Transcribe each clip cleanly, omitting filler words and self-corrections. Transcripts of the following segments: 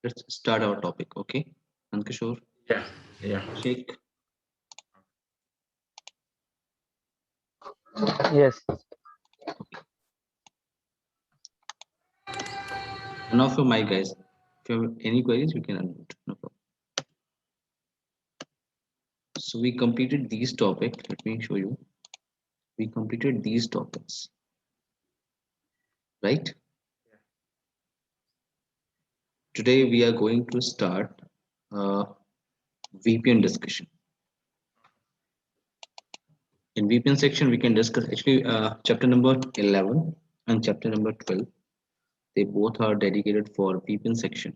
Let's start our topic. Okay, Ankishore, Yeah, yeah. Sheikh. Yes, None of your mic guys. If you have any queries, you can unmute. No problem. So we completed these topics. Let me show you. We completed these topics, right? Today we are going to start uh, VPN discussion. In VPN section, we can discuss actually chapter number 11 and chapter number 12. They both are dedicated for VPN section.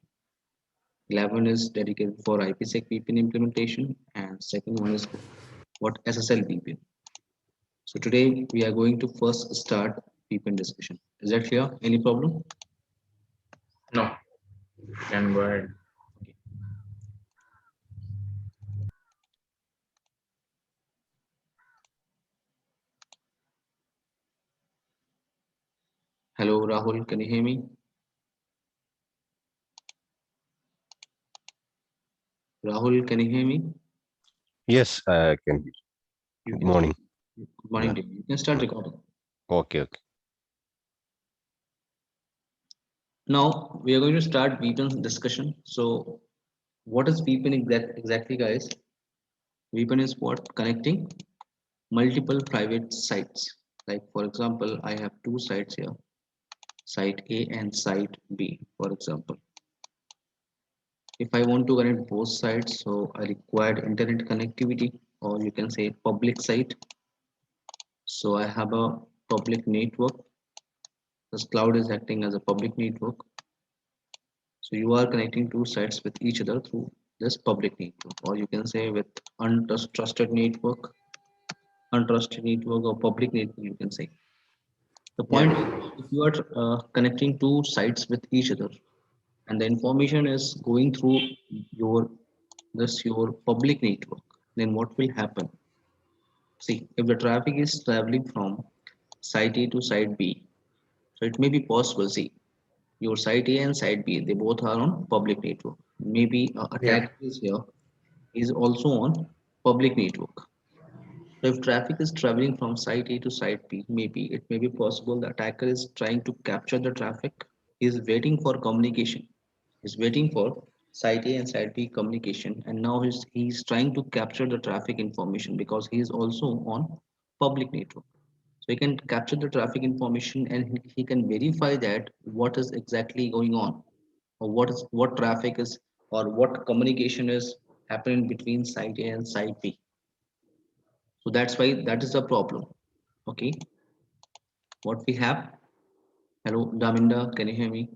11 is dedicated for IPsec VPN implementation, and second one is what SSL VPN. So today we are going to first start VPN discussion. Is that clear? Any problem? No, you can go ahead. Okay. Hello, Rahul. Can you hear me? Rahul, can you hear me? Yes, I can. You Good can start. morning. Good morning Yeah. to you. You can start recording. Okay, okay. Now we are going to start VPN discussion. So what is VPN exactly, guys? VPN is what? Connecting multiple private sites. Like for example, I have two sites here, site A and site B, for example. If I want to connect both sites, so I required internet connectivity, or you can say public site. So I have a public network. This cloud is acting as a public network. So you are connecting two sites with each other through this public network, or you can say with untrusted network or public network, you can say. The point Yeah, is, if you are connecting two sites with each other, and the information is going through your your public network, then what will happen? See, if the traffic is traveling from site A to site B, so it may be possible. See, your site A and site B, they both are on public network. Maybe yeah, attack is here is also on public network. So if traffic is traveling from site A to site B, maybe it may be possible the attacker is trying to capture the traffic. He is waiting for communication. He's waiting for site A and site B communication, and now he's trying to capture the traffic information because he is also on public network. So he can capture the traffic information and he can verify that what is exactly going on, or what traffic is, or what communication is happening between site A and site B. So that's why that is the problem. Okay, what we have. Hello, Daminda, can you hear me?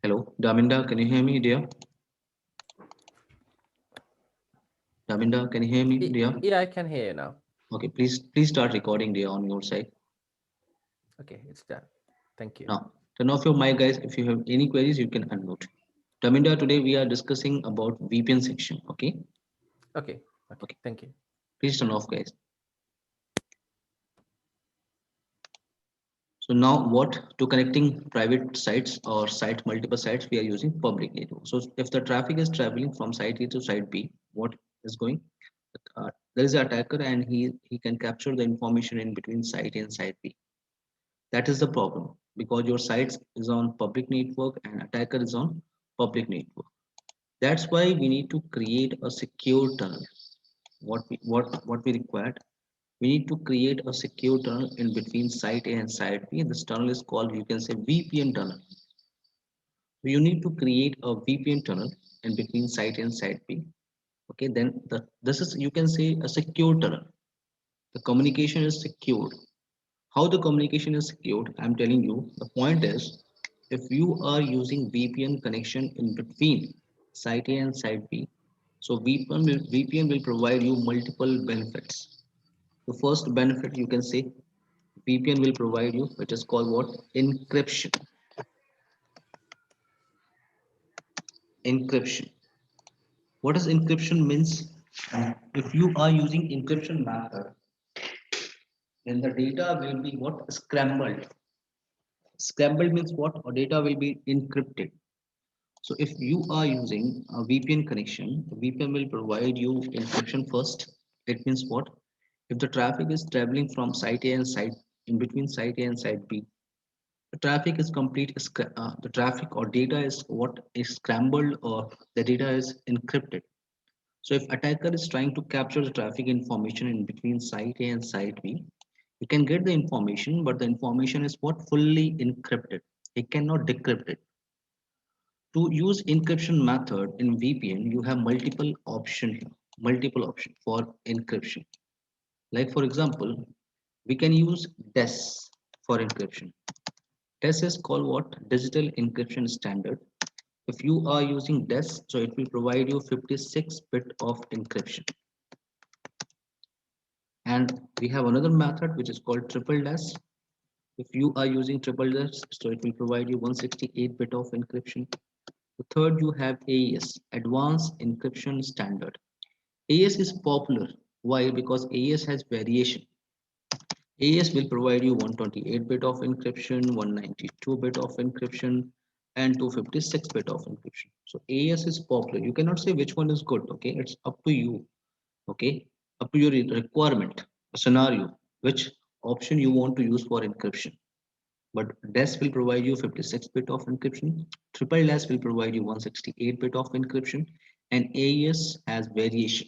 Hello, Daminda, can you hear me, dear? Daminda, can you hear me, dear? yeah, I can hear you now. Okay, please start recording, dear, on your side. Okay, it's done. Thank you. Now, turn off your mic, guys. If you have any queries, you can unmute. Daminda, today we are discussing about VPN section. Okay, Okay, okay, okay. thank you. Please turn off, guys. So now what to connecting private sites or site multiple sites, we are using public network. So if the traffic is traveling from site A to site B, what is going? There is an attacker and he can capture the information in between site A and site B. That is the problem because your site is on public network and attacker is on public network. That's why we need to create a secure tunnel. What we required, we need to create a secure tunnel in between site A and site B. This tunnel is called, you can say, VPN tunnel. So you need to create a VPN tunnel in between site A and site B. Okay, then this is, you can say, a secure tunnel. The communication is secured. How the communication is secured, I'm telling you. The point is, if you are using VPN connection in between site A and site B, so VPN will provide you multiple benefits. The first benefit, you can say, VPN will provide you, which is called what? Encryption. encryption. What does encryption means? If you are using encryption method, then the data will be what? Scrambled. Scrambled means what? Or data will be encrypted. So if you are using a VPN connection, the VPN will provide you encryption first. It means what? If the traffic is traveling from site A and site in between site A and site B, the traffic is the traffic or data is what is scrambled or the data is encrypted. So if attacker is trying to capture the traffic information in between site A and site B, you can get the information, but the information is what? Fully encrypted. It cannot decrypt it. To use encryption method in VPN, you have multiple option for encryption. Like for example, we can use DES for encryption. DES is called what? Digital Encryption Standard. If you are using DES, so it will provide you 56-bit of encryption. And we have another method which is called triple DES. If you are using triple DES, so it will provide you 168-bit of encryption. The third, you have AES, Advanced Encryption Standard. AES is popular. Why? Because AES has variation. AES will provide you 128-bit of encryption, 192-bit of encryption, and 256-bit of encryption. So AES is popular. You cannot say which one is good. Okay, it's up to you. Okay, up to your requirement, scenario, which option you want to use for encryption. But DES will provide you 56-bit of encryption. Triple DES will provide you 168-bit of encryption, and AES has variation.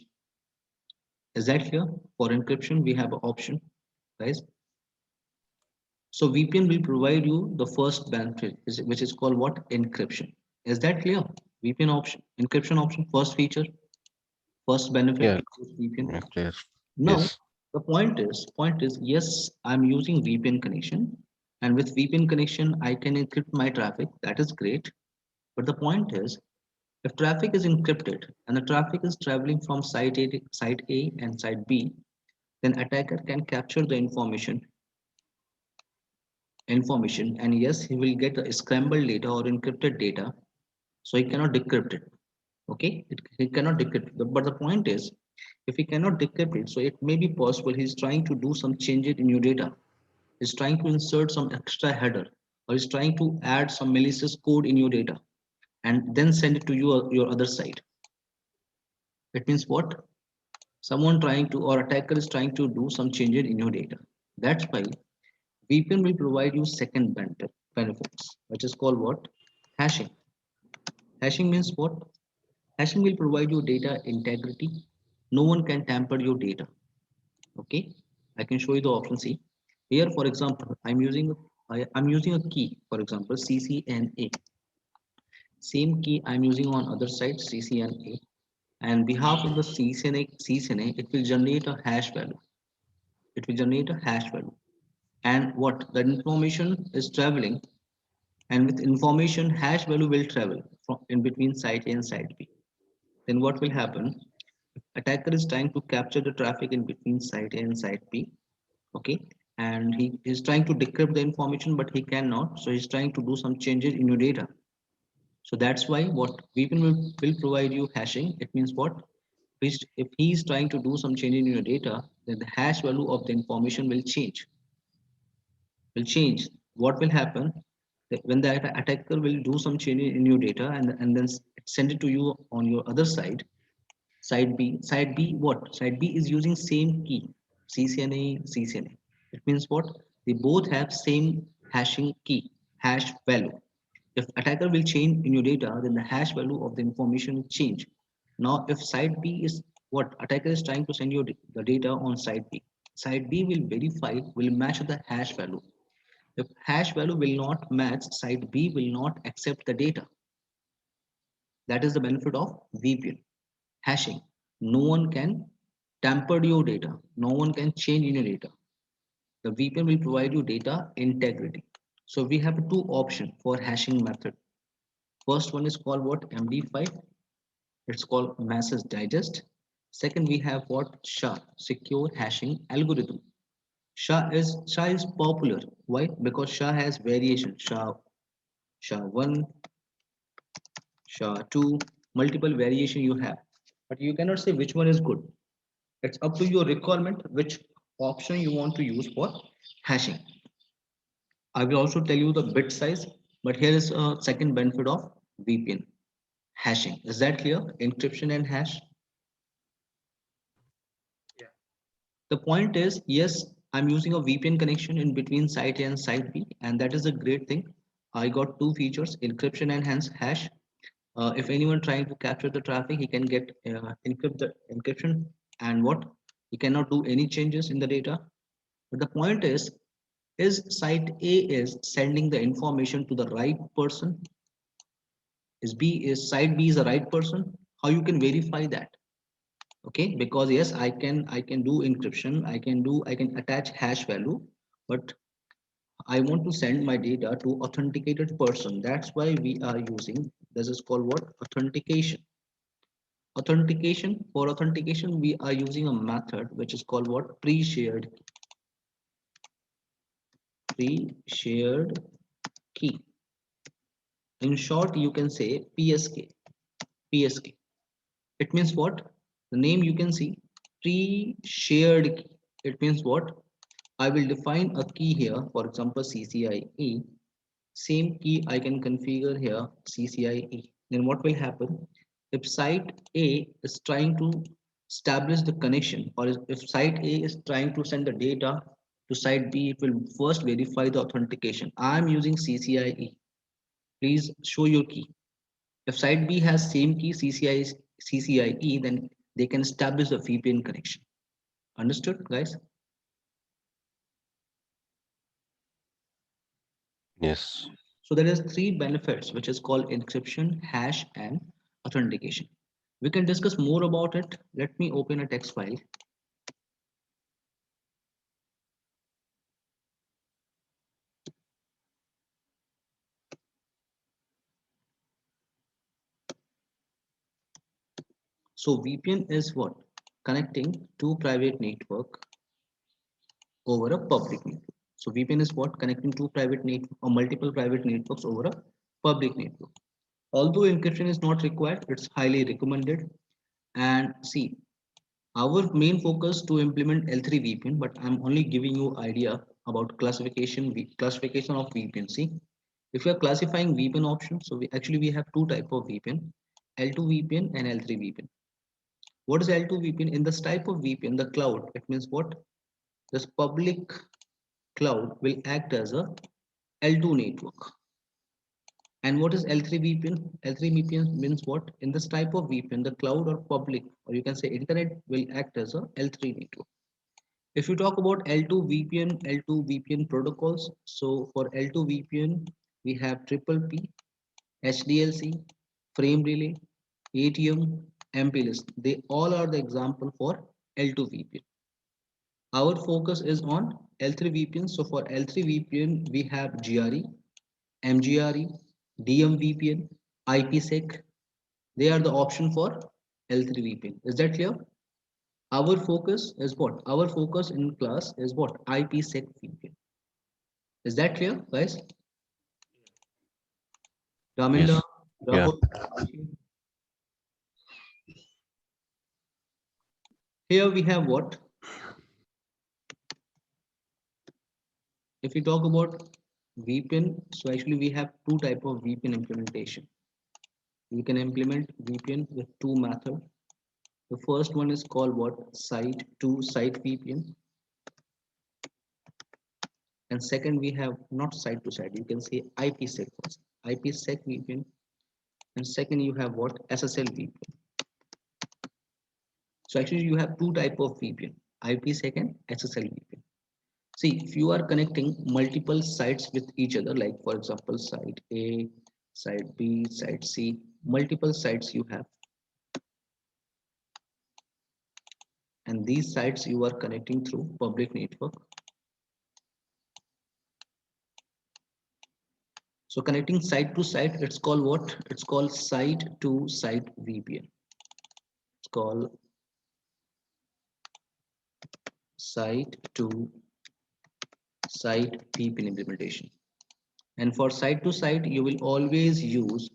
Is that clear? For encryption, we have an option, guys. So VPN will provide you the first benefit, which is called what? Encryption. Is that clear? VPN option, encryption option, first feature, first benefit Yeah, to use VPN. yeah, clear. Now, Yes. the point is, yes, I'm using VPN connection, and with VPN connection, I can encrypt my traffic. That is great. But the point is, if traffic is encrypted and the traffic is traveling from site A and site B, then attacker can capture the information, and yes, he will get a scrambled data or encrypted data, so he cannot decrypt it. Okay, he cannot decrypt it. But the point is, if he cannot decrypt it, so it may be possible he's trying to do some changes in your data. He's trying to insert some extra header, or he's trying to add some malicious code in your data and then send it to your other side. It means what? Someone trying to, or attacker is trying to do some changes in your data. That's why VPN will provide you second benefits, which is called what? Hashing. Hashing means what? Hashing will provide you data integrity. No one can tamper your data. Okay, I can show you the option C. Here, for example, I'm using a key, for example, CCNA. Same key I'm using on other side, CCNA. And behalf of the CCNA, it will generate a hash value. It will generate a hash value. And what? The information is traveling, and with information, hash value will travel from in between site A and site B. Then what will happen? Attacker is trying to capture the traffic in between site A and site B. Okay, and he is trying to decrypt the information, but he cannot. So he's trying to do some changes in your data. So that's why what VPN will provide you hashing. It means what? If he is trying to do some change in your data, then the hash value of the information will change. What will happen? When the attacker will do some change in your data and then send it to you on your other side, side B. Side B, what? Side B is using same key, CCNA, CCNA. It means what? They both have same hashing key, hash value. If attacker will change in your data, then the hash value of the information will change. Now, if side B is what attacker is trying to send you the data on side B, side B will verify, will match the hash value. If hash value will not match, side B will not accept the data. That is the benefit of VPN. Hashing. No one can tamper your data. No one can change in your data. The VPN will provide you data integrity. So we have two options for hashing method. First one is called what? MD5. It's called Message Digest. Second, we have what? SHA, Secure Hashing Algorithm. SHA is popular. Why? Because SHA has variation. SHA 1, Sure, two multiple variation you have, but you cannot say which one is good. It's up to your requirement which option you want to use for hashing. I will also tell you the bit size, but here is a second benefit of VPN hashing. Is that clear? Encryption and hash. Yeah. The point is, yes, I'm using a VPN connection in between site A and site B, and that is a great thing. I got two features, encryption and hence hash. If anyone trying to capture the traffic, he can get encrypt the encryption and what? He cannot do any changes in the data. But the point is site A is sending the information to the right person? Is site B is the right person? How you can verify that? Okay, because yes, I can do encryption, I can attach hash value, but I want to send my data to authenticated person. That's why we are using this is called what? Authentication. For authentication, we are using a method which is called what? Pre-shared key. In short, you can say PSK. PSK. It means what? The name you can see pre-shared key. It means what? I will define a key here, for example, CCIE. Same key I can configure here, CCIE. Then what will happen? If site A is trying to establish the connection, or if site A is trying to send the data to site B, it will first verify the authentication. I'm using CCIE. Please show your key. If site B has same key, CCIE, then they can establish the VPN connection. Understood, guys? Yes. So there is three benefits, which is called encryption, hash, and authentication. We can discuss more about it. Let me open a text file. So VPN is what? Connecting two private network over a public network. So VPN is what? Connecting two private network or multiple private networks over a public network. Although encryption is not required, it's highly recommended. And see, our main focus to implement L3 VPN, but I'm only giving you idea about classification of VPN. See, if you are classifying VPN options, so we have two type of VPN, L2 VPN and L3 VPN. What is L2 VPN? In this type of VPN, the cloud, it means what? This public cloud will act as a L2 network. And what is L3 VPN? L3 VPN means what? In this type of VPN, the cloud or public, or you can say internet, will act as a L3 network. If you talk about L2 VPN protocols, so for L2 VPN, we have triple P, HDLC, frame relay, ATM, MPLS. They all are the example for L2 VPN. Our focus is on L3 VPN. So for L3 VPN, we have GRE, MGRE, DMVPN, IPsec. They are the option for L3 VPN. Is that clear? Our focus is what? Our focus in class is what? IPsec VPN. Is that clear, guys? Raminda, Yes. Yeah. Rahul. Here we have what? If we talk about VPN, so actually we have two type of VPN implementation. We can implement VPN with two methods. The first one is called what? Site to site VPN. And second, we have not site to site. You can say IPsec first. IPsec VPN. And second, you have what? SSL VPN. So actually you have two type of VPN, IPsec and SSL VPN. See, if you are connecting multiple sites with each other, like for example, site A, site B, site C, multiple sites you have. And these sites you are connecting through public network. So connecting site to site, it's called what? It's called site to site VPN. It's called site to site VPN implementation. And for site to site, you will always use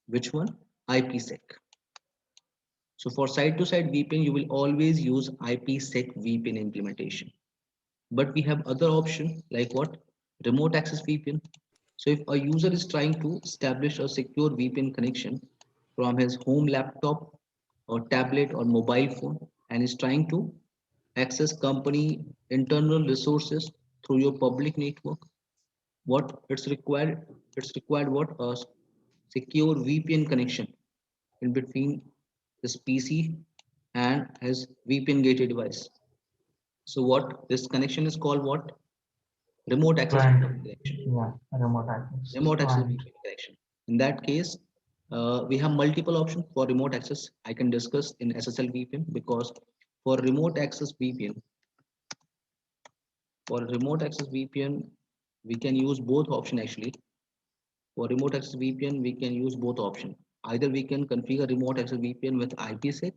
which one? IPsec. So for site-to-site VPN, you will always use IPsec VPN implementation. But we have other option like what? Remote access VPN. So if a user is trying to establish a secure VPN connection from his home laptop or tablet or mobile phone and is trying to access company internal resources through your public network, what it's required what? A secure VPN connection in between this PC and his VPN gateway device. So what this connection is called what? Remote access Client. VPN connection. Yeah, remote access. Remote access Client. VPN connection. In that case, we have multiple options for remote access. I can discuss in SSL VPN because for remote access VPN, we can use both option actually. For remote access VPN, we can use both option. Either we can configure remote access VPN with IPsec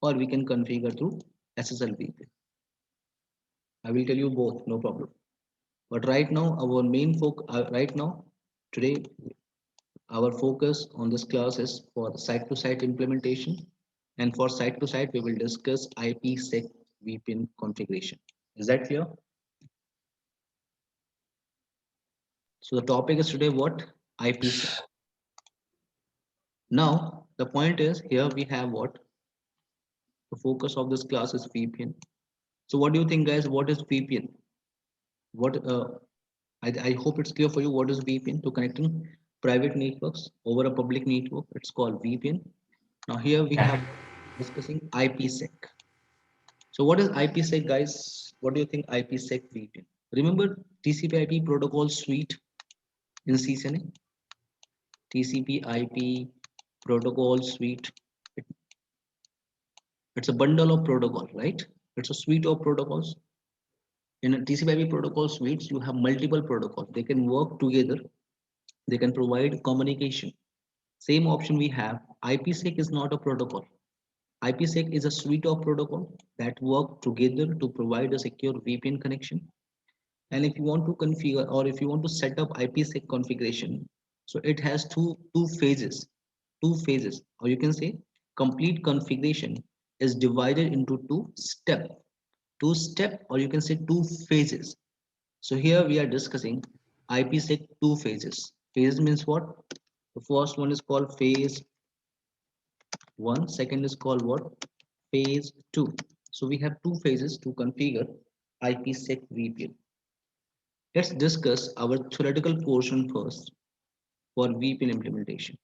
or we can configure through SSL VPN. I will tell you both, no problem. But right now, our main focus, right now, today, our focus on this class is for site-to-site implementation. And for site-to-site, we will discuss IPsec VPN configuration. Is that clear? So the topic is today what? IPsec. Now, the point is here we have what? The focus of this class is VPN. So what do you think, guys? What is VPN? What I hope it's clear for you what is VPN to connecting private networks over a public network. It's called VPN. Now here we have discussing IPsec. So what is IPsec, guys? What do you think IPsec VPN? Remember TCP/IP protocol suite in CCNA? TCP/IP protocol suite. It's a bundle of protocol, right? It's a suite of protocols. In a TCP/IP protocol suites, you have multiple protocols. They can work together. They can provide communication. Same option we have. IPsec is not a protocol. IPsec is a suite of protocol that work together to provide a secure VPN connection. And if you want to configure or if you want to set up IPsec configuration, so it has two phases, or you can say complete configuration is divided into two step, or you can say two phases. So here we are discussing IPsec two phases. Phase means what? The first one is called phase one. Second is called what? Phase two. So we have two phases to configure IPsec VPN. Let's discuss our theoretical portion first for VPN implementation.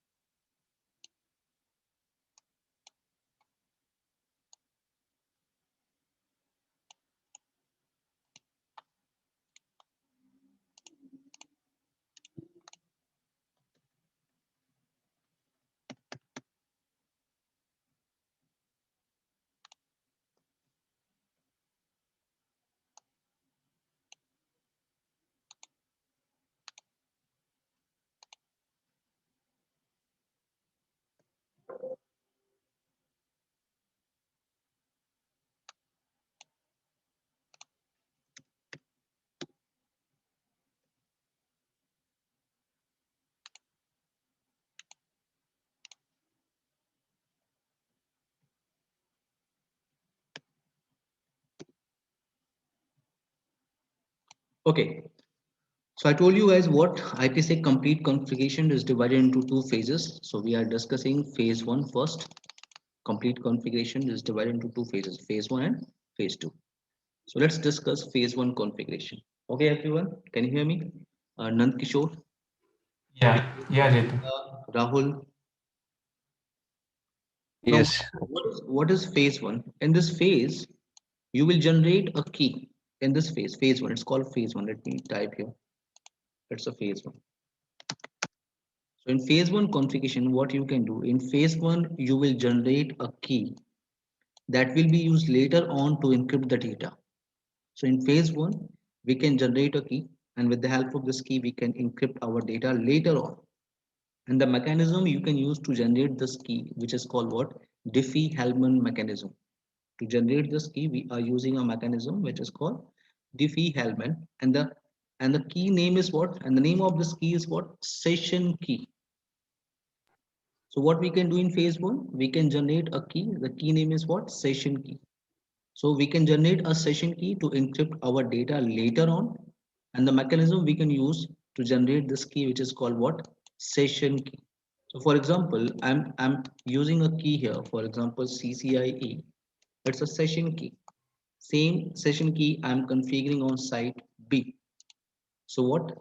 Okay, so I told you guys what IPsec complete configuration is divided into two phases. So we are discussing phase one first. Complete configuration is divided into two phases, phase one and phase two. So let's discuss phase one configuration. Okay, everyone, can you hear me? Nand Kishore, Yeah, Jetu. Rahul. Now, Yes. what is phase one? In this phase, you will generate a key. In this phase one, it's called phase one. Let me type here. It's a phase one. So in phase one configuration, what you can do in phase one, you will generate a key that will be used later on to encrypt the data. So in phase one, we can generate a key, and with the help of this key, we can encrypt our data later on. And the mechanism you can use to generate this key, which is called what? Diffie-Hellman mechanism. To generate this key, we are using a mechanism which is called Diffie-Hellman, and the key name is what? And the name of this key is what? Session key. So what we can do in phase one, we can generate a key. The key name is what? Session key. So we can generate a session key to encrypt our data later on, and the mechanism we can use to generate this key, which is called what? Session key. So for example, I'm using a key here, for example CCIE. It's a session key. Same session key I'm configuring on site B. So what,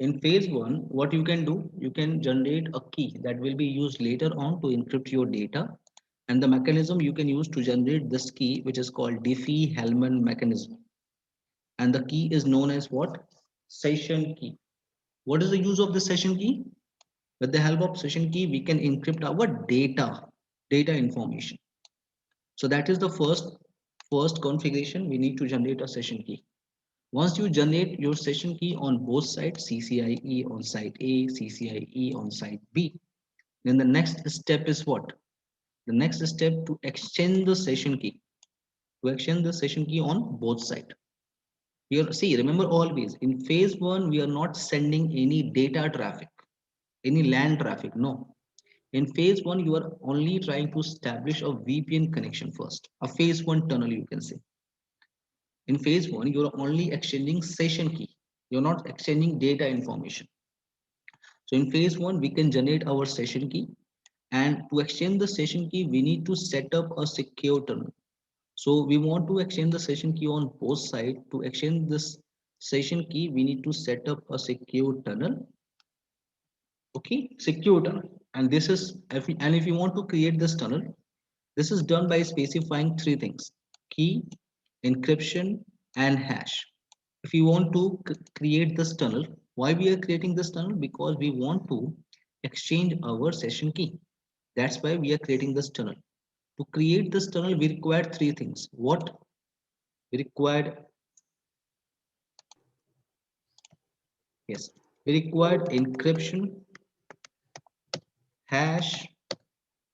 in phase one, what you can do, you can generate a key that will be used later on to encrypt your data, and the mechanism you can use to generate this key, which is called Diffie-Hellman mechanism, and the key is known as what? Session key. What is the use of the session key? With the help of session key, we can encrypt our data information. So that is the first configuration. We need to generate a session key. Once you generate your session key on both sides, CCIE on site A, CCIE on site B, then the next step is what? The next step to exchange the session key. To exchange the session key on both sides. Here, see, remember always, in phase one, we are not sending any data traffic, any LAN traffic, no. In phase one, you are only trying to establish a VPN connection first, a phase one tunnel, you can say. In phase one, you're only exchanging session key. You're not exchanging data information. So in phase one, we can generate our session key. And to exchange the session key, we need to set up a secure tunnel. So we want to exchange the session key on both sides. To exchange this session key, we need to set up a secure tunnel. Okay, secure tunnel. And this is, if you want to create this tunnel, this is done by specifying three things: key, encryption, and hash. If you want to create this tunnel, why we are creating this tunnel? Because we want to exchange our session key. That's why we are creating this tunnel. To create this tunnel, we require three things. What? We required, yes, we required encryption, hash,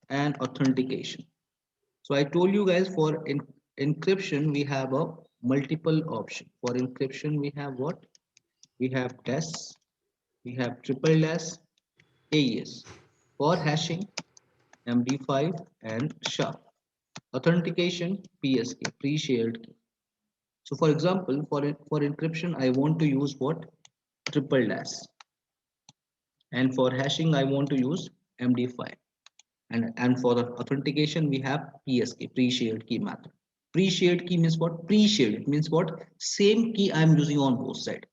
and authentication. So I told you guys, for encryption, we have a multiple option. For encryption, we have what? We have DES, we have triple DES, AES. For hashing, MD5 and SHA. Authentication, PSK, pre-shared key. So for example, for encryption, I want to use what? Triple DES. And for hashing, I want to use MD5. And for the authentication, we have PSK, pre-shared key method. Pre-shared key means what? Pre-shared, it means what? Same key I'm using on both sides.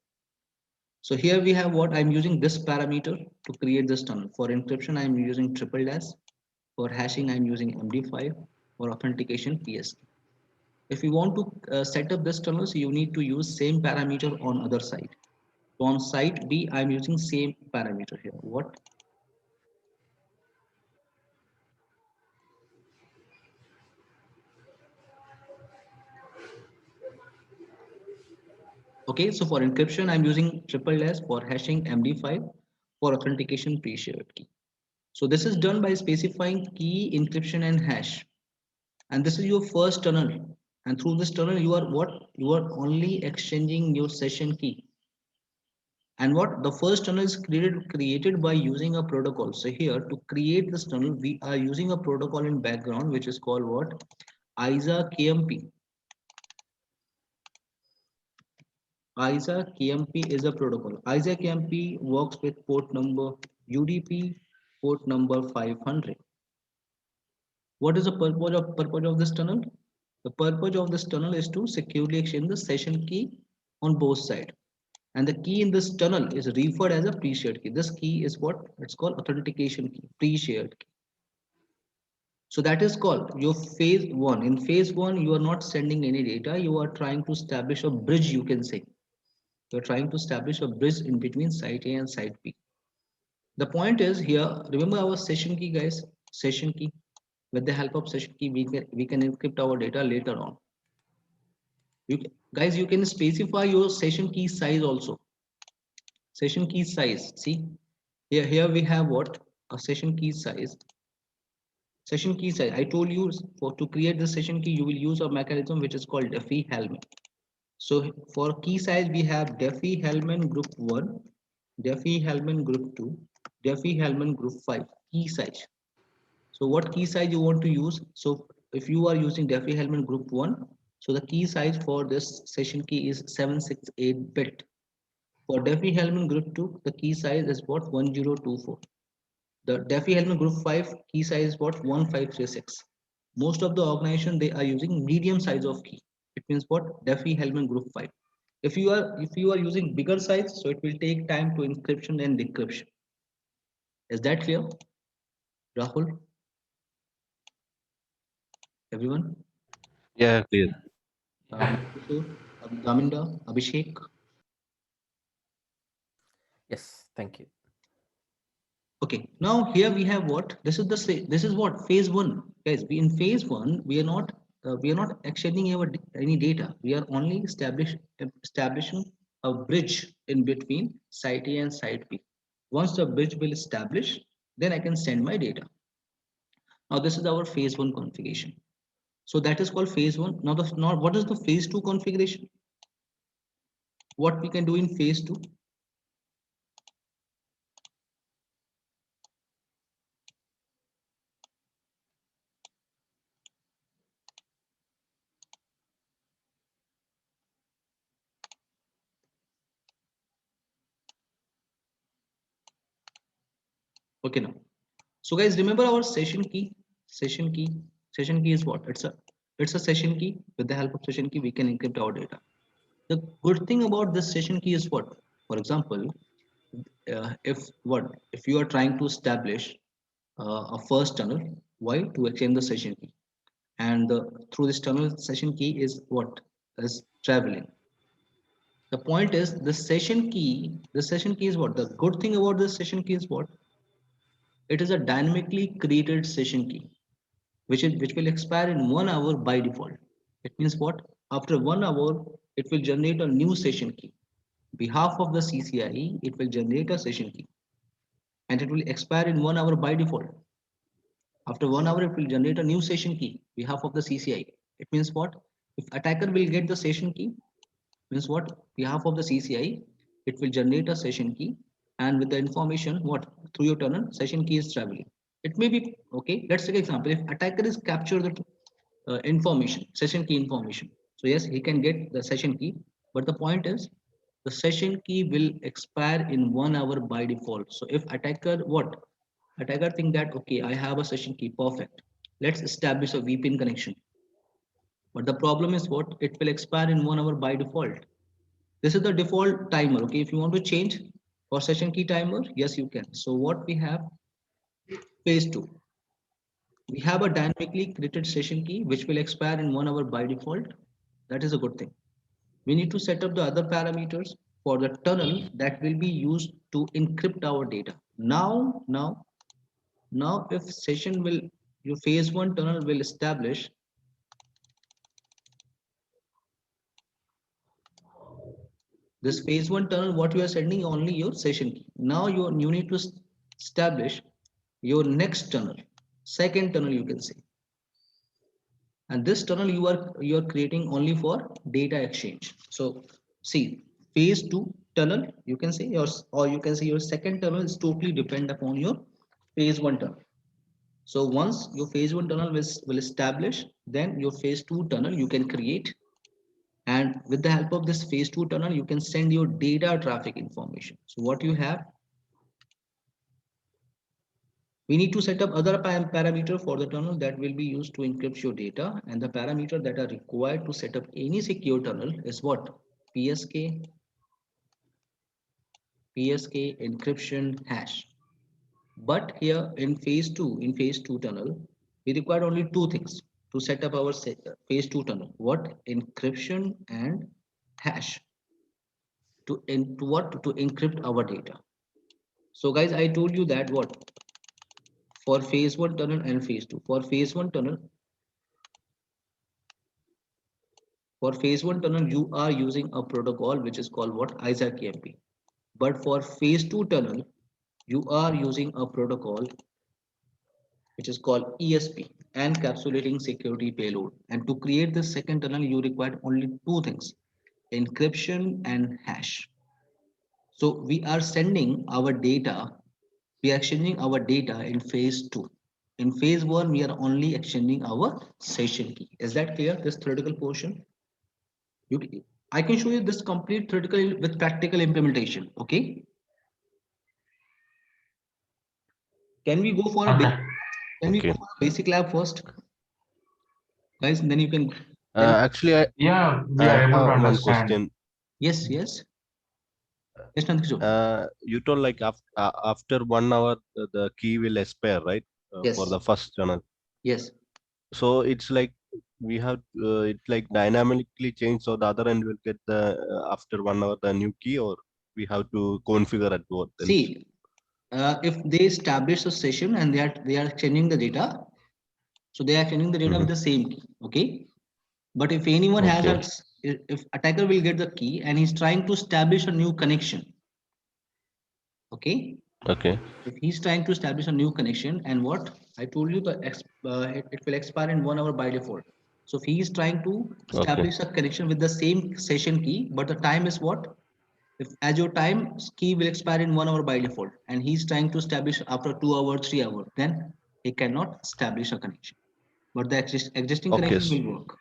So here we have what? I'm using this parameter to create this tunnel. For encryption, I'm using triple DES. For hashing, I'm using MD5. For authentication, PSK. If you want to set up this tunnel, so you need to use same parameter on other side. So on site B, I'm using same parameter here. What? Okay, so for encryption, I'm using triple S. For hashing, MD5. For authentication, pre-shared key. So this is done by specifying key, encryption, and hash. And this is your first tunnel. And through this tunnel, you are what? You are only exchanging your session key. And what? The first tunnel is created by using a protocol. So here, to create this tunnel, we are using a protocol in background, which is called what? ISA KMP. ISA KMP is a protocol. ISA KMP works with port number UDP, port number 500. What is the purpose of this tunnel? The purpose of this tunnel is to securely exchange the session key on both sides. And the key in this tunnel is referred as a pre-shared key. This key is what? It's called authentication key, pre-shared key. So that is called your phase one. In phase one, you are not sending any data. You are trying to establish a bridge, you can say. You're trying to establish a bridge in between site A and site B. The point is here, remember our session key, guys, session key. With the help of session key, we can encrypt our data later on. Guys, you can specify your session key size also. Session key size, see, here we have what? A session key size. Session key size, I told you, to create the session key, you will use a mechanism which is called Diffie-Hellman. So for key size, we have Diffie-Hellman group 1, Diffie-Hellman group 2, Diffie-Hellman group 5, key size. So what key size you want to use? So if you are using Diffie-Hellman group 1, so the key size for this session key is 768 bit. For Diffie-Hellman group 2, the key size is what? 1024. The Diffie-Hellman group 5 key size is what? 1536. Most of the organization, they are using medium size of key. It means what? Diffie-Hellman group 5. If you are using bigger size, so it will take time to encryption and decryption. Is that clear? Rahul? Everyone? Yeah, clear. Yeah. Kishore, Daminda, Abhishek? Yes, thank you. Okay, now here we have what? This is what phase one, guys. We in phase one we are not exchanging any data. We are only establishing a bridge in between site A and site B. Once the bridge will establish, then I can send my data. Now this is our phase one configuration. So that is called phase one. Now what is the phase two configuration? What we can do in phase two? Okay, now. So guys, remember our session key. Session key. Session key is what? It's a session key. With the help of session key, we can encrypt our data. The good thing about this session key is what? For example, if you are trying to establish a first tunnel, why? To exchange the session key, and through this tunnel, session key is what? Is traveling. The point is the session key. The session key is what? The good thing about this session key is what? It is a dynamically created session key which will expire in 1 hour by default. It means what? After 1 hour, it will generate a new session key. Behalf of the CCIE, it will generate a session key and it will expire in 1 hour by default. After 1 hour, it will generate a new session key behalf of the CCIE. It means what? If attacker will get the session key, means what? Behalf of the CCIE, it will generate a session key and with the information what? Through your tunnel, session key is traveling. It may be okay. Let's take an example. If attacker is capture the information, session key information. So yes, he can get the session key, but the point is the session key will expire in 1 hour by default. So if attacker what? Attacker think that okay, I have a session key, perfect. Let's establish a VPN connection. But the problem is what? It will expire in 1 hour by default. This is the default timer. Okay, if you want to change for session key timer, yes, you can. So what we have, phase two. We have a dynamically created session key which will expire in 1 hour by default. That is a good thing. We need to set up the other parameters for the tunnel that will be used to encrypt our data. Now, if session will, your phase one tunnel will establish this phase one tunnel, what you are sending only your session key. Now you need to establish your next tunnel, second tunnel you can say. And this tunnel you are creating only for data exchange. So see, phase two tunnel you can say or you can say your second tunnel is totally depend upon your phase one tunnel. So once your phase one tunnel will establish, then your phase two tunnel you can create. And with the help of this phase two tunnel, you can send your data traffic information. So what you have, we need to set up other parameter for the tunnel that will be used to encrypt your data. And the parameter that are required to set up any secure tunnel is what? PSK encryption hash. But here in phase two tunnel, we require only two things to set up our phase two tunnel. What? Encryption and hash. To encrypt our data. So guys, I told you that what? For phase one tunnel and phase two. For phase one tunnel, you are using a protocol which is called what? ISAC-KMP. But for phase two tunnel, you are using a protocol which is called ESP, encapsulating security payload. And to create this second tunnel, you require only two things: encryption and hash. So we are sending our data, we are exchanging our data in phase two. In phase one, we are only exchanging our session key. Is that clear? This theoretical portion. I can show you this complete theoretical with practical implementation. Okay. Can we go for a Okay. can we go Okay. for a basic lab first, guys? Then you can. Then Actually, Yeah, we I are able to have one understand. question. yes, yes. Yes, Nandkishore. You told like after 1 hour, the key will expire, right? For Yes, the first channel. yes. So it's like we have it like dynamically change. So the other end will get the after 1 hour the new key, or we have to configure at what else? See, if they establish a session and they are changing the data, so they are changing the data with the same key. Okay. But if anyone has Okay. if attacker will get the key and he's trying to establish a new connection. Okay. Okay. If he's trying to establish a new connection and what I told you, it will expire in 1 hour by default. So if he is trying to Okay. establish a connection with the same session key, but the time is what? If as your time key will expire in 1 hour by default, and he's trying to establish after 2 hours, 3 hours, then he cannot establish a connection. But the existing Okay. connection will work.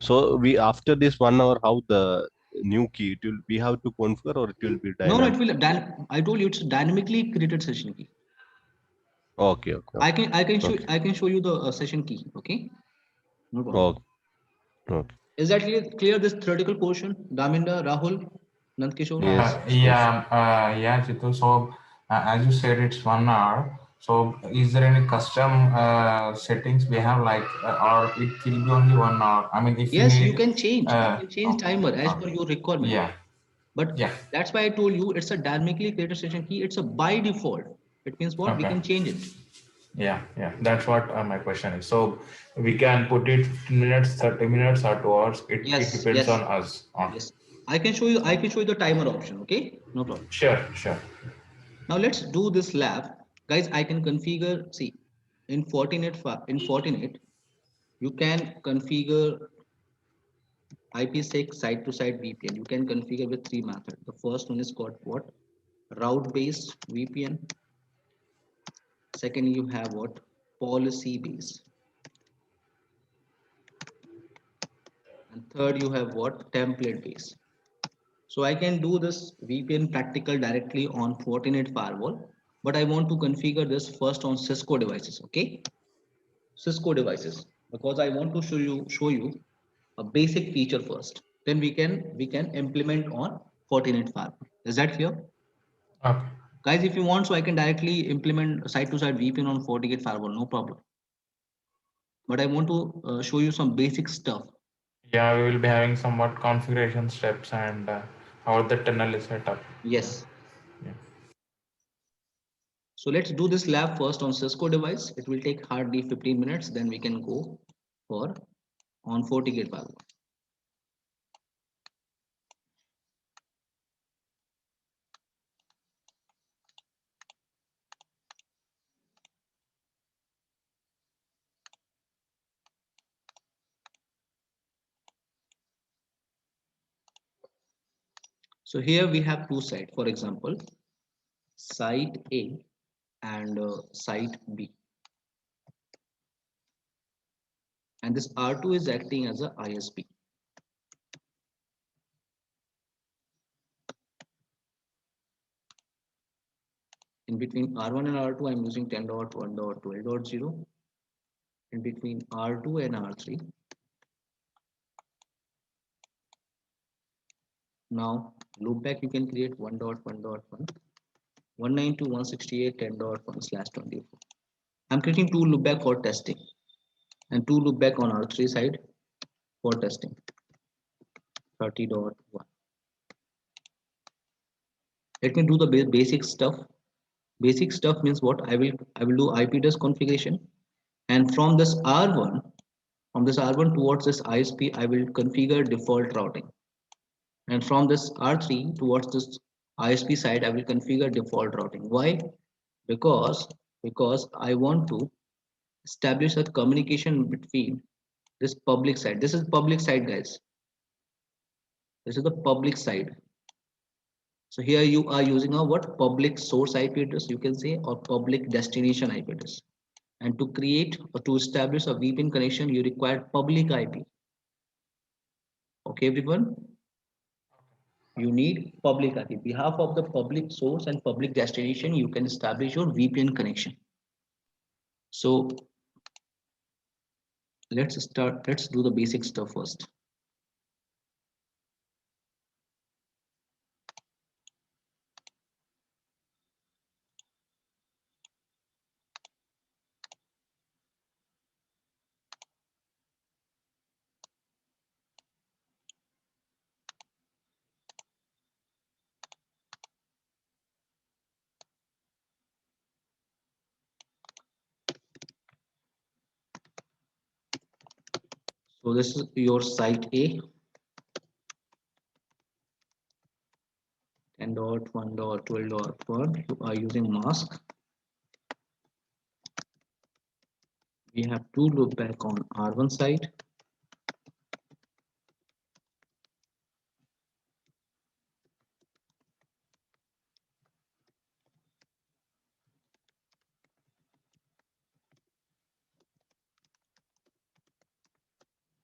So we after this 1 hour, how the new key it will we have to configure or it will be No, dynamic? it will. I told you it's dynamically created session key. Okay. Okay. Okay. I can show you the session key. Okay, no problem. Okay. Okay. Is that clear this theoretical portion? Daminda, Rahul, Nandkishore? Yes. Of course. Yeah, Chitu. So, as you said, it's 1 hour. So, is there any custom settings we have, like, or it will be only 1 hour? I mean, if you Yes, you need, can change. You can change okay, timer as per okay, your requirement. yeah, But yeah, that's why I told you it's a dynamically created session key. It's a by default. It means what? We okay, can change it. yeah. That's what my question is. So, we can put it 15 minutes, 30 minutes, or 2 hours. It Yes, depends yes, on us. Okay, yes. I can show you. I can show you the timer option. Okay, no problem. sure. Now let's do this lab, guys. I can configure. See, in Fortinet, you can configure IPsec site-to-site VPN. You can configure with three methods. The first one is called what? Route-based VPN. Second, you have what? Policy-based. And third, you have what? Template-based. So I can do this VPN practical directly on Fortinet firewall, but I want to configure this first on Cisco devices. Okay, Cisco devices, because I want to show you a basic feature first. Then we can implement on Fortinet firewall. Is that clear? Okay. Guys, if you want, so I can directly implement site-to-site VPN on FortiGate firewall, no problem. But I want to show you some basic stuff. Yeah, we will be having somewhat configuration steps and how the tunnel is set up. Yes. Yeah. So let's do this lab first on Cisco device. It will take hardly 15 minutes. Then we can go for on FortiGate firewall. So here we have two sites. For example, site A and site B. And this R2 is acting as a ISP. In between R1 and R2, I'm using 10.1.12.0. In between R2 and R3. Now, loopback you can create 1.1.1, 192.168.10.1/24. I'm creating two loopback for testing and two loopback on R3 side for testing. 30.1. Let me do the basic stuff. Basic stuff means what? I will do IP address configuration, and from this R1 towards this ISP, I will configure default routing. And from this R3 towards this ISP side, I will configure default routing. Why? Because I want to establish a communication between this public side. This is public side, guys. This is the public side. So here you are using a what public source IP address, you can say, or public destination IP address. And to create or to establish a VPN connection, you require public IP. Okay, everyone. You need public IP. Behalf of the public source and public destination, you can establish your VPN connection. So let's start. Let's do the basic stuff first. So this is your site A, 10.1.12.1. You are using mask. We have two loopback on R1 side.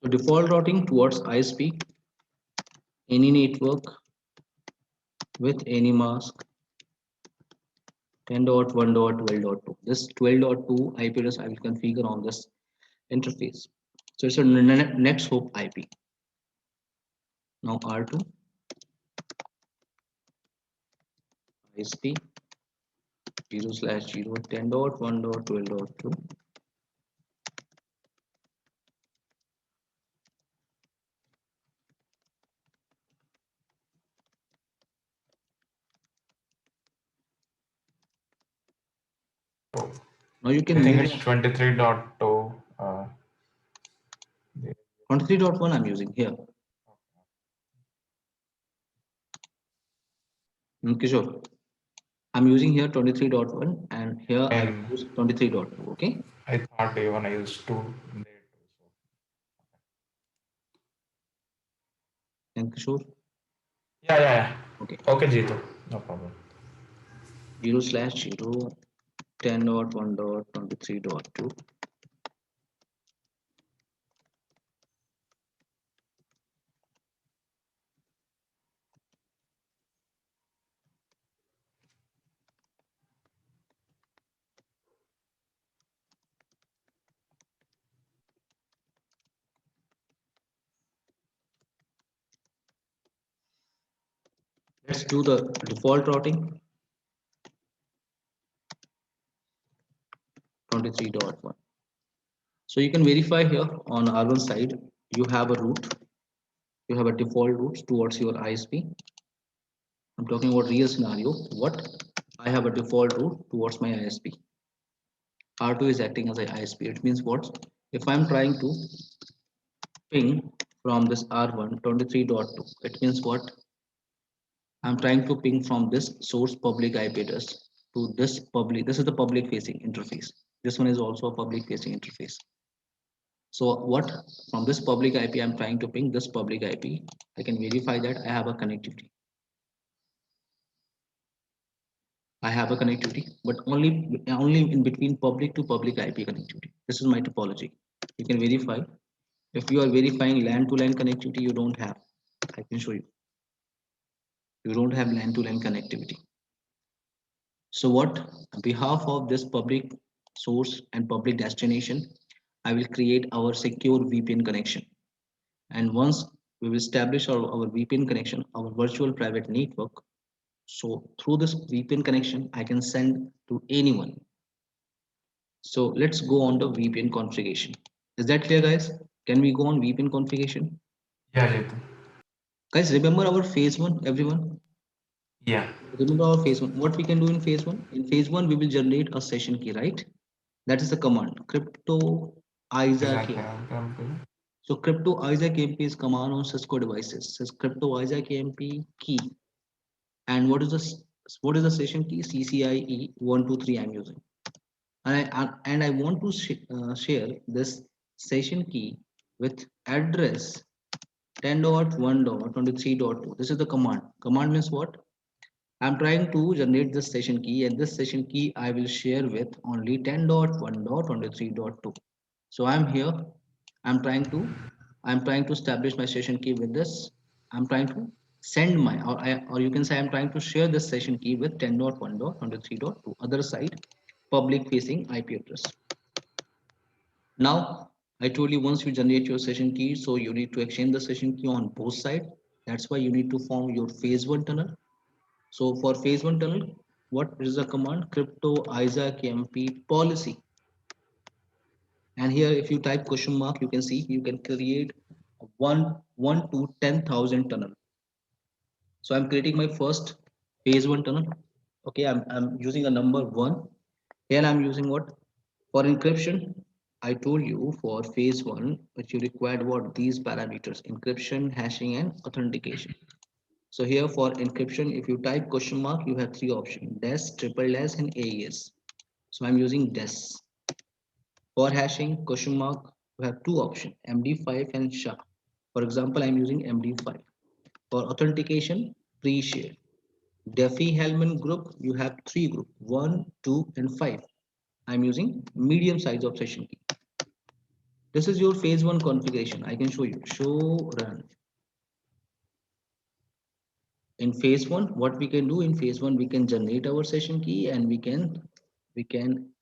So default routing towards ISP, any network with any mask, 10.1.12.2. This 12.2 IP address I will configure on this interface. So it's a Netscope IP. Now R2 ISP 0/0 10.1.12.2. Oh, Now you I can think move it's 23.2. 23.1 I'm using here. Kishore, I'm using here 23.1 and here I And use 23.2. Okay. I thought even I used to there too. So And Kishore, yeah. okay. Okay, Jitu, no problem. 0/0 10.1.23.2. Let's do the default routing 23.1. So you can verify here on R1 side, you have a route, you have a default route towards your ISP. I'm talking about real scenario. What? I have a default route towards my ISP. R2 is acting as an ISP. It means what? If I'm trying to ping from this R1 23.2, it means what? I'm trying to ping from this source public IP address to this public. This is the public facing interface. This one is also a public facing interface. So what? From this public IP, I'm trying to ping this public IP. I can verify that I have a connectivity. I have a connectivity, but only in between public to public IP connectivity. This is my topology. You can verify. If you are verifying LAN to LAN connectivity, you don't have. I can show you. You don't have LAN to LAN connectivity. So what? On behalf of this public source and public destination, I will create our secure VPN connection. And once we will establish our VPN connection, our virtual private network. So through this VPN connection, I can send to anyone. So let's go on the VPN configuration. Is that clear, guys? Can we go on VPN configuration? Yeah, Jitu. Guys, remember our phase one, everyone? Yeah. Remember our phase one. What we can do in phase one? In phase one, we will generate a session key, right? That is the command, crypto ISA key. So crypto ISA KMP is command on Cisco devices. Says crypto ISA KMP key. And what is the session key? CCIE 123 I'm using. And I want to share this session key with address 10.1.23.2. This is the command. Command means what? I'm trying to generate this session key, and this session key I will share with only 10.1.23.2. So I'm here. I'm trying to I'm trying to establish my session key with this. I'm trying to send my or you can say I'm trying to share this session key with 10.1.23.2 other side public facing IP address. Now I told you once you generate your session key, so you need to exchange the session key on both sides. That's why you need to form your phase one tunnel. So for phase one tunnel, what is the command? Crypto Isaac MP policy. And here, if you type question mark, you can see you can create one to 10,000 tunnel. So I'm creating my first phase one tunnel. Okay, I'm using a number one. Here I'm using what? For encryption, I told you for phase one, but you required what? These parameters: encryption, hashing, and authentication. So here for encryption, if you type question mark, you have three options: DES, triple DES, and AES. So I'm using DES. For hashing, question mark, you have two options: MD5 and SHA. For example, I'm using MD5. For authentication, pre-share. Diffie-Hellman group, you have three groups: 1, 2, and 5. I'm using medium size of session key. This is your phase one configuration. I can show you. Show run. In phase one, what we can do in phase one, we can generate our session key and we can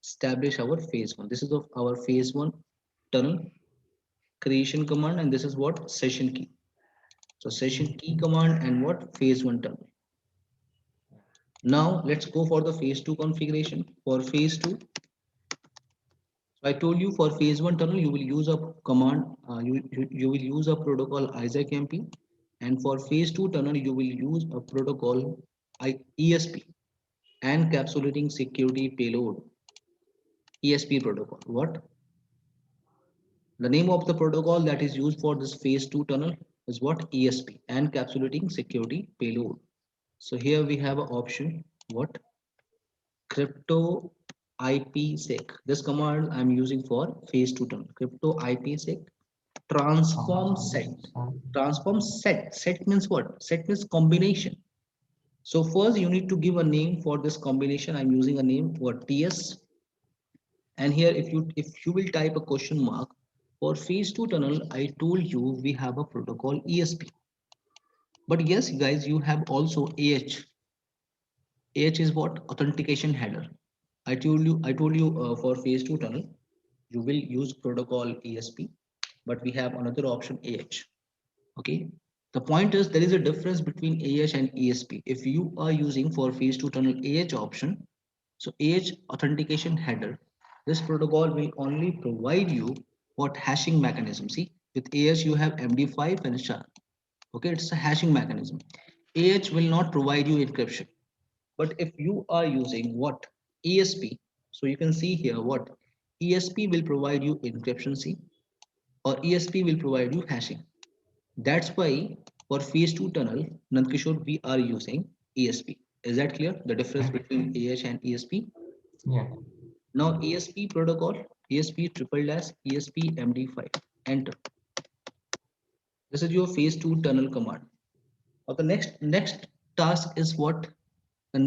establish our phase one. This is of our phase one tunnel creation command, and this is what session key. So session key command and what phase one tunnel. Now let's go for the phase two configuration. For phase two, so I told you for phase one tunnel, you will use a command, you will use a protocol Isaac MP, and for phase two tunnel, you will use a protocol ESP, encapsulating security payload. ESP protocol. What? The name of the protocol that is used for this phase two tunnel is what? ESP, encapsulating security payload. So here we have an option. What? Crypto IPsec. This command I'm using for phase two tunnel. Crypto IPsec transform set. Transform set. Set means what? Set means combination. So first you need to give a name for this combination. I'm using a name for TS. And here if you will type a question mark for phase two tunnel, I told you we have a protocol ESP. But yes, guys, you have also AH. AH is what? Authentication header. I told you for phase two tunnel, you will use protocol ESP, but we have another option AH. Okay. The point is there is a difference between AH and ESP. If you are using for phase two tunnel AH option, so AH authentication header, this protocol will only provide you what hashing mechanism. See, with AH you have MD5 and SHA. Okay, it's a hashing mechanism. AH will not provide you encryption. But if you are using what? ESP, so you can see here what? ESP will provide you encryption, see, or ESP will provide you hashing. That's why for phase two tunnel, Nandkishore, we are using ESP. Is that clear? The difference between AH and ESP? Yeah. Now ESP protocol, ESP triple dash, ESP MD5. Enter. This is your phase two tunnel command. Now the next task is what? The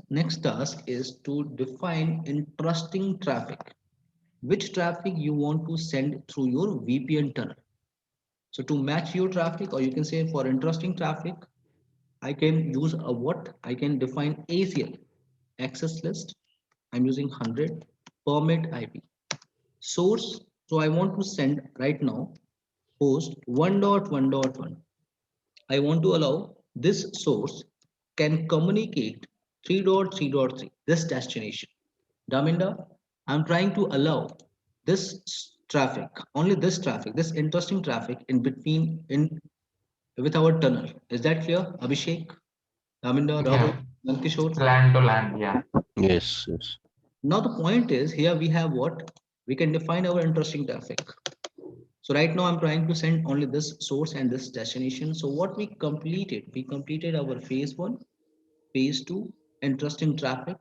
next task is to define interesting traffic. Which traffic you want to send through your VPN tunnel. So to match your traffic, or you can say for interesting traffic, I can use a what? I can define ACL, access list. I'm using 100 permit IP. Source, so I want to send right now host 1.1.1. I want to allow this source can communicate 3.3.3, this destination. Daminda, I'm trying to allow this traffic, only this traffic, this interesting traffic in between in with our tunnel. Is that clear? Abhishek, Daminda, Rahul, Yeah. Nankishore. Land to land. Yeah. Yes, yes. Now the point is here we have what? We can define our interesting traffic. So right now I'm trying to send only this source and this destination. So what we completed our phase one, phase two, interesting traffic.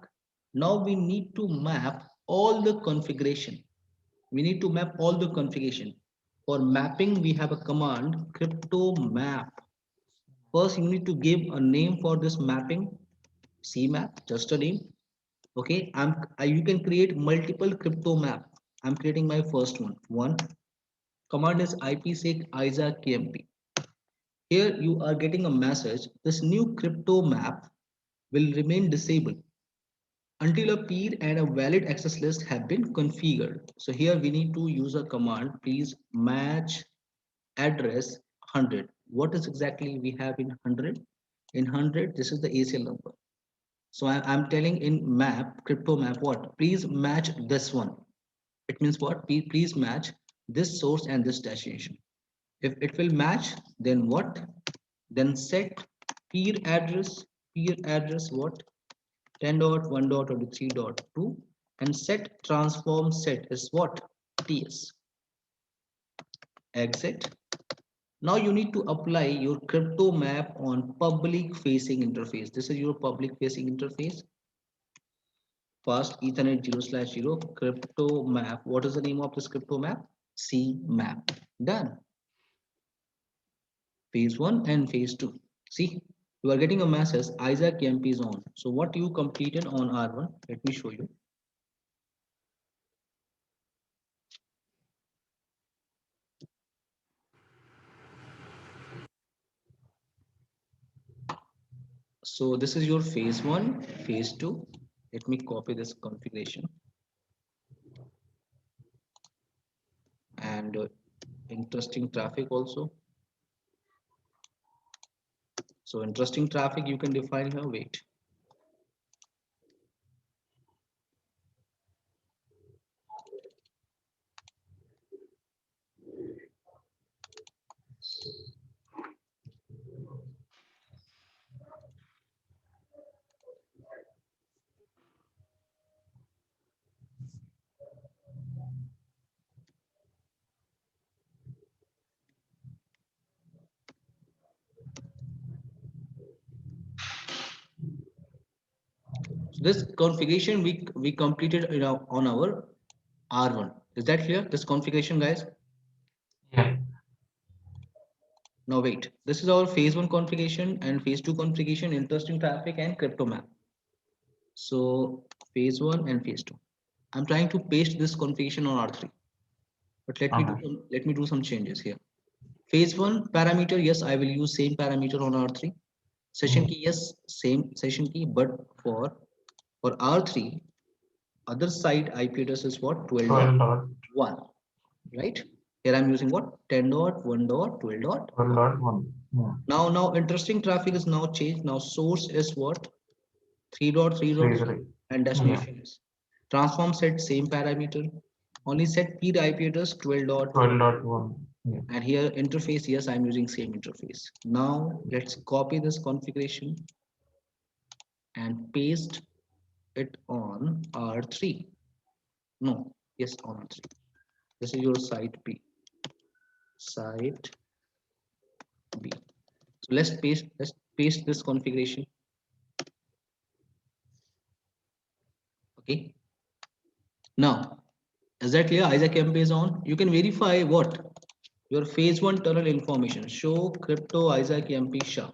Now we need to map all the configuration. We need to map all the configuration. For mapping, we have a command crypto map. First, you need to give a name for this mapping. CMAP, just a name. Okay, you can create multiple crypto map. I'm creating my first one. Command is ipsec isa kmp. Here you are getting a message. This new crypto map will remain disabled until a peer and a valid access list have been configured. So here we need to use a command. Please match address 100. What is exactly we have in 100? In 100, this is the ACL number. So I'm telling in map, crypto map, what? Please match this one. It means what? Please match this source and this destination. If it will match, then what? Then set peer address what? 10.1.23.2 and set transform set is what? TS. Exit. Now you need to apply your crypto map on public facing interface. This is your public facing interface. Fast Ethernet 0/0 crypto map. What is the name of this crypto map? CMAP. Done. Phase 1 and phase 2. See, you are getting a message Isaac KMP is on. So what you completed on R1, let me show you. So this is your phase 1, phase 2. Let me copy this configuration. And interesting traffic also. So interesting traffic you can define here. Wait. So this configuration we completed on our R1. Is that clear? This configuration, guys? Yeah. Now wait, this is our phase 1 configuration and phase 2 configuration, interesting traffic and crypto map. So phase 1 and phase 2. I'm trying to paste this configuration on R3. But let me do some changes here. Phase 1 parameter, yes, I will use same parameter on R3. Session key, yes, same session key, but for R3, other side IP address is what? 12.1, right? Here I'm using what? 10.1.12.1. 12.1. Yeah. Now interesting traffic is now changed. Now source is what? 3.3.3 and destination is. Transform set same parameter. Only set peer IP address 12.1. 12.1. Yeah. And here interface, yes, I'm using same interface. Now let's copy this configuration and paste it on R3. No, yes, on R3. This is your site B. Site B. So let's paste this configuration. Okay. Now, is that clear? Isaac MP is on. You can verify what? Your phase 1 tunnel information. Show crypto Isaac MP SHA.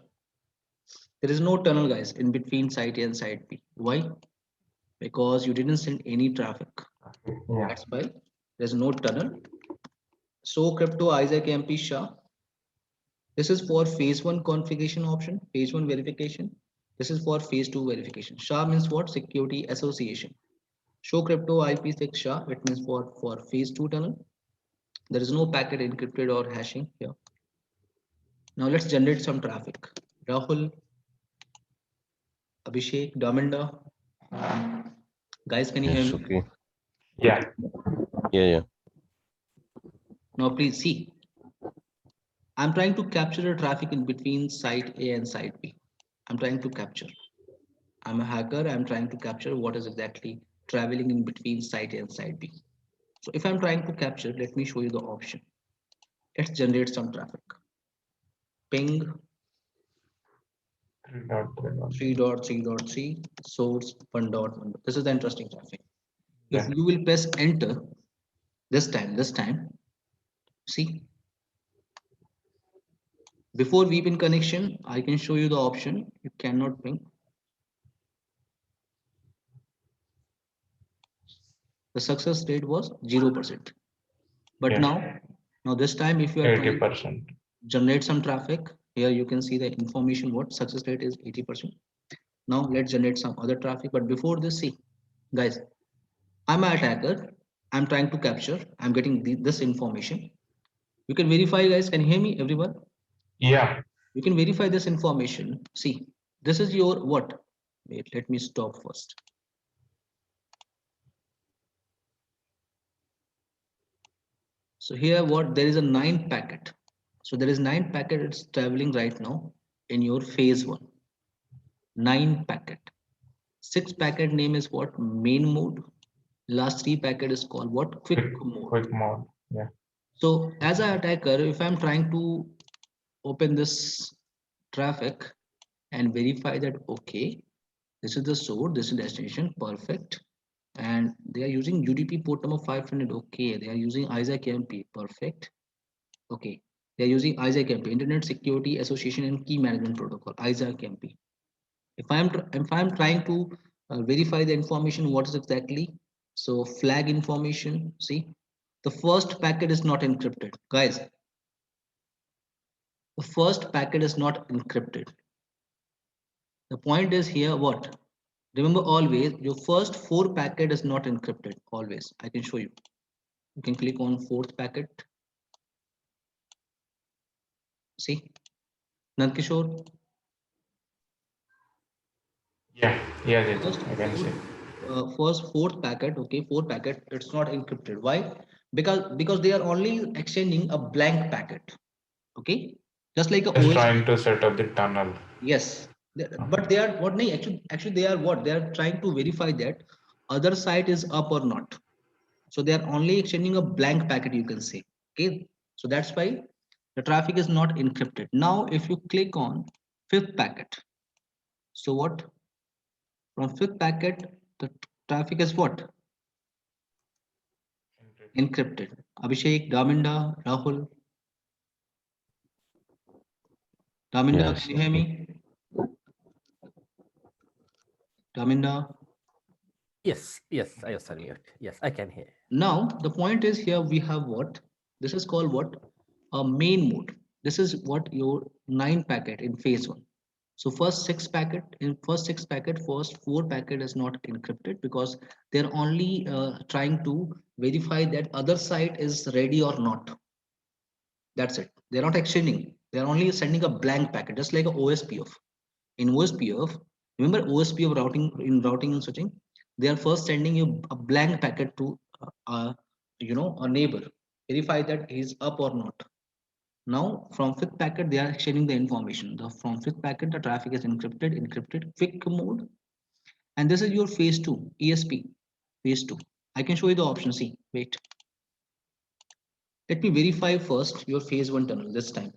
There is no tunnel, guys, in between site A and site B. Why? Because you didn't send any traffic. Yeah. That's why there's no tunnel. So crypto Isaac MP SHA. This is for phase 1 configuration option, phase 1 verification. This is for phase 2 verification. SHA means what? Security association. Show crypto IPsec SHA. It means for phase 2 tunnel. There is no packet encrypted or hashing here. Now let's generate some traffic. Rahul, Abhishek, Daminda. Guys, can you hear Yes, me? okay. Yeah. Yeah. Now please see. I'm trying to capture the traffic in between site A and site B. I'm trying to capture. I'm a hacker. I'm trying to capture what is exactly traveling in between site A and site B. So if I'm trying to capture, let me show you the option. Let's generate some traffic. Ping 3.3.3 source 1.1. This is the interesting traffic. If Yeah. you will press enter this time, see, before VPN connection, I can show you the option. You cannot ping. the success rate was 0%. But Yeah. now this time, if you are trying to 80%. generate some traffic, here you can see the information what success rate is 80%. Now let's generate some other traffic. But before this, see, guys, I'm an attacker. I'm trying to capture. I'm getting this information. You can verify, guys. Can you hear me, everyone? Yeah. You can verify this information. See, this is your what? Wait, let me stop first. So here what there is a 9 packet. So there is 9 packet it's traveling right now in your phase 1. 9 packet. 6 packet name is what? Main mode. Last 3 packet is called what? Quick mode. Quick mode. Yeah. So as an attacker, if I'm trying to open this traffic and verify that okay, this is the source, this is destination, perfect. And they are using UDP port number 500. Okay, they are using ISAC-MP, perfect. Okay, they are using ISAC-MP, Internet Security Association and Key Management Protocol, ISAC-MP. If I'm trying to verify the information, what is exactly? So flag information. See, the first packet is not encrypted, guys. The first packet is not encrypted. The point is here what? Remember always your first 4 packet is not encrypted always. I can show you. You can click on 4th packet. See, Nandkishore. Yeah. Yeah, Jitin, First I can see. first 4th packet, okay, 4 packet, it's not encrypted. Why? Because they are only exchanging a blank packet. Okay, just like a Just OS. trying to set up the tunnel. Yes, but they are what? No, actually they are what? They are trying to verify that other site is up or not. So they are only exchanging a blank packet, you can say. Okay, so that's why the traffic is not encrypted. Now, if you click on 5th packet, so what? From 5th packet, the traffic is what? Encrypted. Abhishek, Daminda, Rahul. Daminda, Yes. can you hear me? Daminda. Yes, yes, I was on mute. Yes, I can hear. Now, the point is here we have what? This is called what? A main mode. This is what your 9 packet in phase 1. So first 6 packet, in first 6 packet, first 4 packet is not encrypted because they're only trying to verify that other site is ready or not. That's it. They're not exchanging. They're only sending a blank packet, just like a OSPF. In OSPF, remember OSPF routing and switching, they are first sending you a blank packet to a neighbor, verify that he's up or not. Now from 5th packet they are exchanging the information. From 5th packet the traffic is encrypted quick mode, and this is your phase 2 ESP phase 2. I can show you the option. See, wait, let me verify first your phase 1 tunnel. This time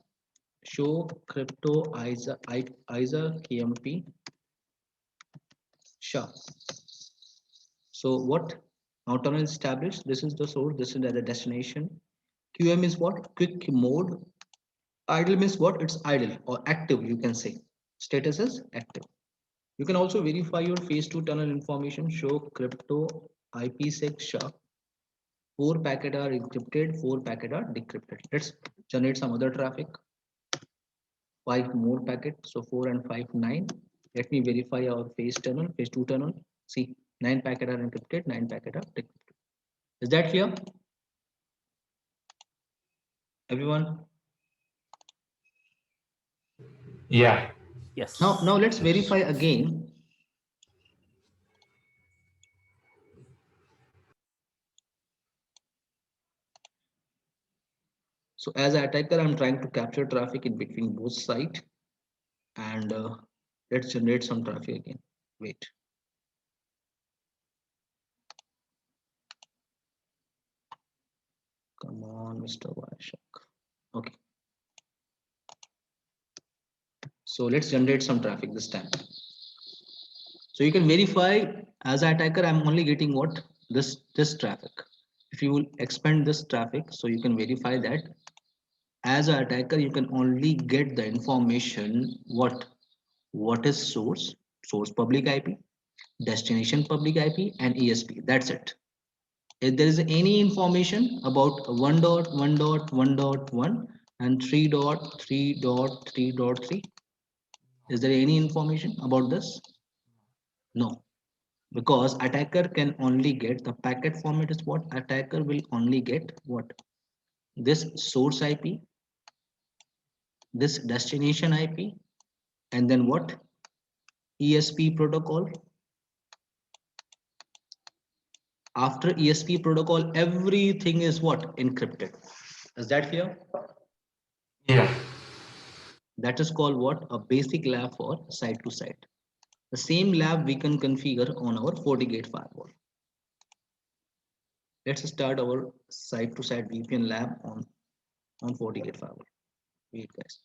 show crypto ISA KMP. Sure. So what? Now tunnel is established. This is the source. This is the destination. QM is what? Quick mode. Idle means what? It's idle or active. You can say. Status is active. You can also verify your phase 2 tunnel information. Show crypto IPsec SHA. 4 packet are encrypted. 4 packet are decrypted. Let's generate some other traffic. 5 more packets. So 4 and 5, 9. Let me verify our phase 2 tunnel. See, 9 packet are encrypted. 9 packet are decrypted. Is that clear? Everyone? Yeah. Yes. Now let's verify again. So as an attacker, I'm trying to capture traffic in between both sites, and let's generate some traffic again. Wait. Come on, Mr. Vashak. Okay. So let's generate some traffic this time. So you can verify as an attacker, I'm only getting what? This traffic. If you will expand this traffic, so you can verify that as an attacker, you can only get the information what is source public IP, destination public IP, and ESP. That's it. If there is any information about 1.1.1.1 and 3.3.3.3, is there any information about this? No, because attacker can only get the packet format is what attacker will only get what this source IP, this destination IP, and then what ESP protocol. After ESP protocol, everything is what encrypted. Is that clear? Yeah. That is called what a basic lab for site to site. The same lab we can configure on our FortiGate firewall. Let's start our site to site VPN lab on FortiGate firewall. Wait, guys.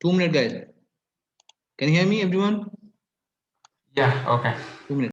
Two minutes, guys. Can you hear me, everyone? Yeah. Okay. 2 minutes.